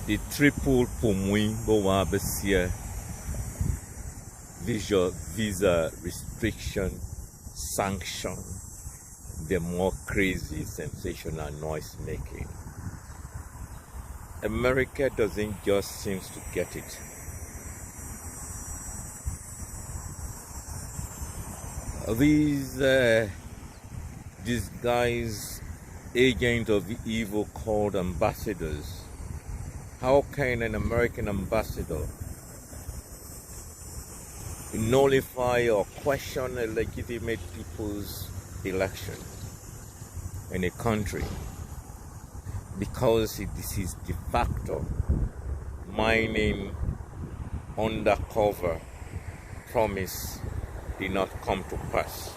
The triple Pumwi Bowa Besia visa restriction sanction, the more crazy sensational noise making. America doesn't just seem to get it. These disguised agents of evil called ambassadors. How can an American ambassador nullify or question a legitimate people's election in a country because this is de facto mining undercover promise did not come to pass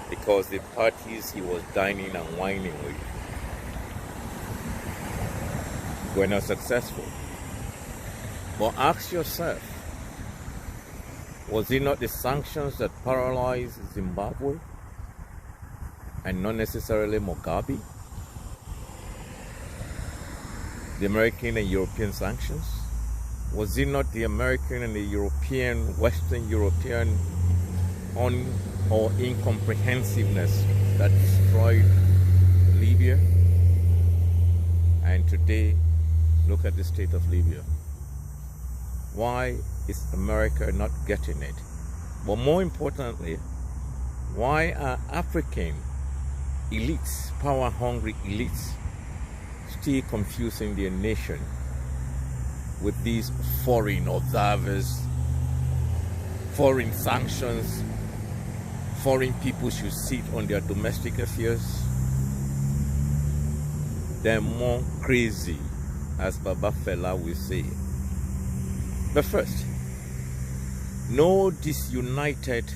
because the parties he was dining and wining with were not successful. But ask yourself, was it not the sanctions that paralyzed Zimbabwe and not necessarily Mugabe? The American and European sanctions? Was it not the American and the European, Western European incomprehensiveness that destroyed Libya? And today, look at the state of Libya. Why is America not getting it? But more importantly, why are African elites, power-hungry elites, still confusing their nation with these foreign observers, foreign sanctions, foreign people should sit on their domestic affairs? They're more crazy, as Baba Fela will say. But first, no disunited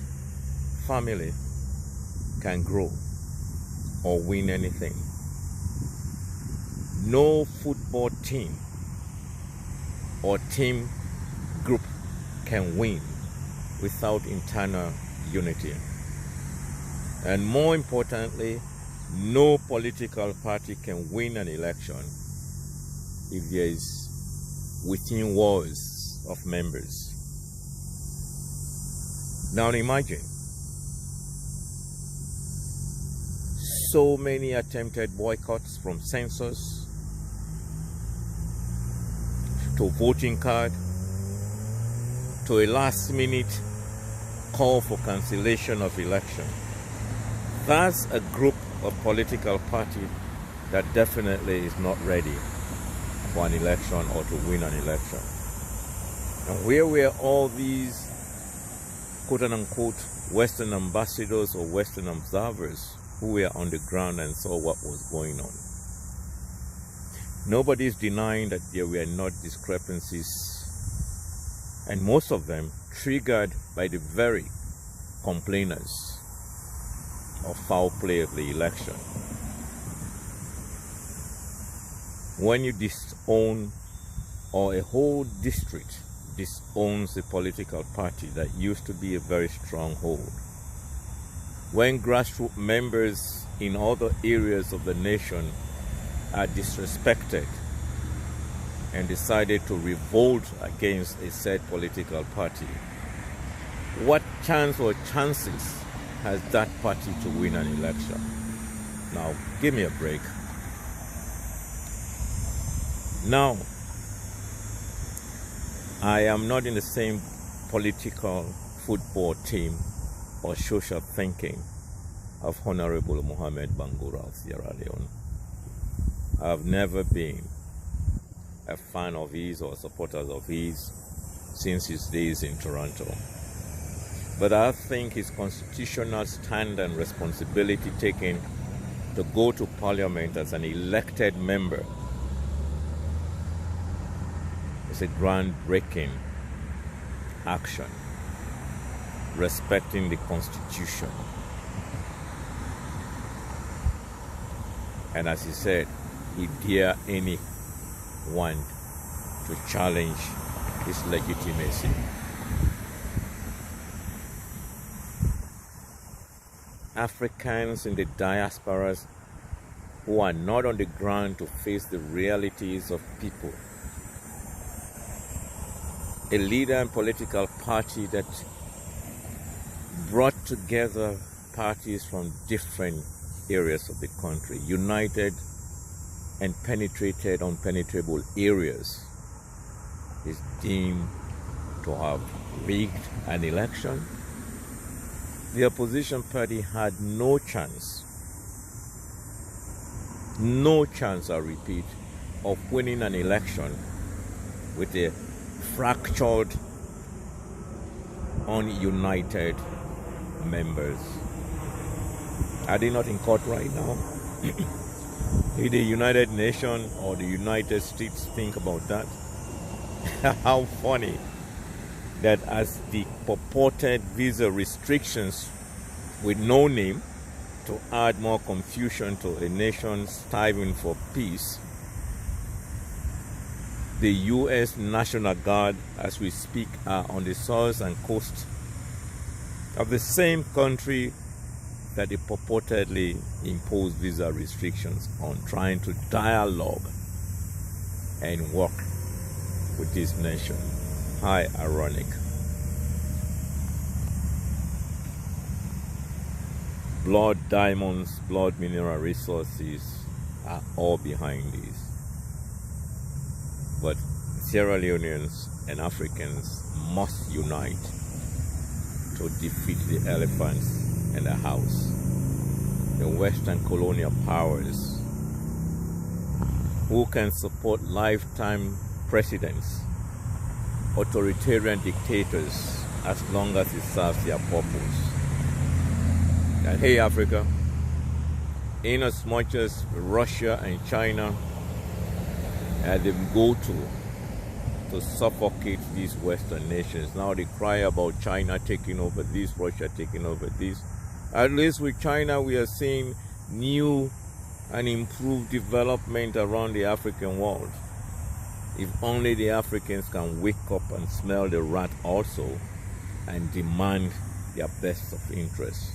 family can grow or win anything. No football team or team group can win without internal unity. And more importantly, no political party can win an election if there is within walls of members. Now imagine so many attempted boycotts, from census to voting card to a last-minute call for cancellation of election. That's a group of political party that definitely is not ready for an election or to win an election. And where were all these quote-unquote Western ambassadors or Western observers who were on the ground and saw what was going on? Nobody is denying that there were not discrepancies, and most of them triggered by the very complainers of foul play of the election. When you disown, or a whole district disowns a political party that used to be a very stronghold, when grassroots members in other areas of the nation are disrespected and decided to revolt against a said political party, what chance or chances has that party to win an election? Now, give me a break. Now, I am not in the same political football team or social thinking of Honorable Mohamed Bangura of Sierra Leone. I've never been a fan of his or supporters of his since his days in Toronto. But I think his constitutional stand and responsibility taken to go to Parliament as an elected member is a groundbreaking action, respecting the Constitution. And as he said, he dare anyone to challenge his legitimacy. Africans in the diasporas who are not on the ground to face the realities of people a leader and political party that brought together parties from different areas of the country, united and penetrated unpenetrable areas, is deemed to have rigged an election. The opposition party had no chance, I repeat, of winning an election with a fractured, ununited members. Are they not in court right now? Did the United Nations or the United States think about that? How funny that as the purported visa restrictions with no name to add more confusion to a nation striving for peace, the U.S. National Guard, as we speak, are on the soils and coast of the same country that they purportedly imposed visa restrictions on, trying to dialogue and work with this nation. How ironic. Blood diamonds, blood mineral resources are all behind this. But Sierra Leoneans and Africans must unite to defeat the elephants in the house. The Western colonial powers who can support lifetime presidents, authoritarian dictators, as long as it serves their purpose. And hey Africa, in as much as Russia and China are the go-to to suffocate these Western nations, now they cry about China taking over this, Russia taking over this. At least with China, we are seeing new and improved development around the African world. If only the Africans can wake up and smell the rat also and demand their best of interests.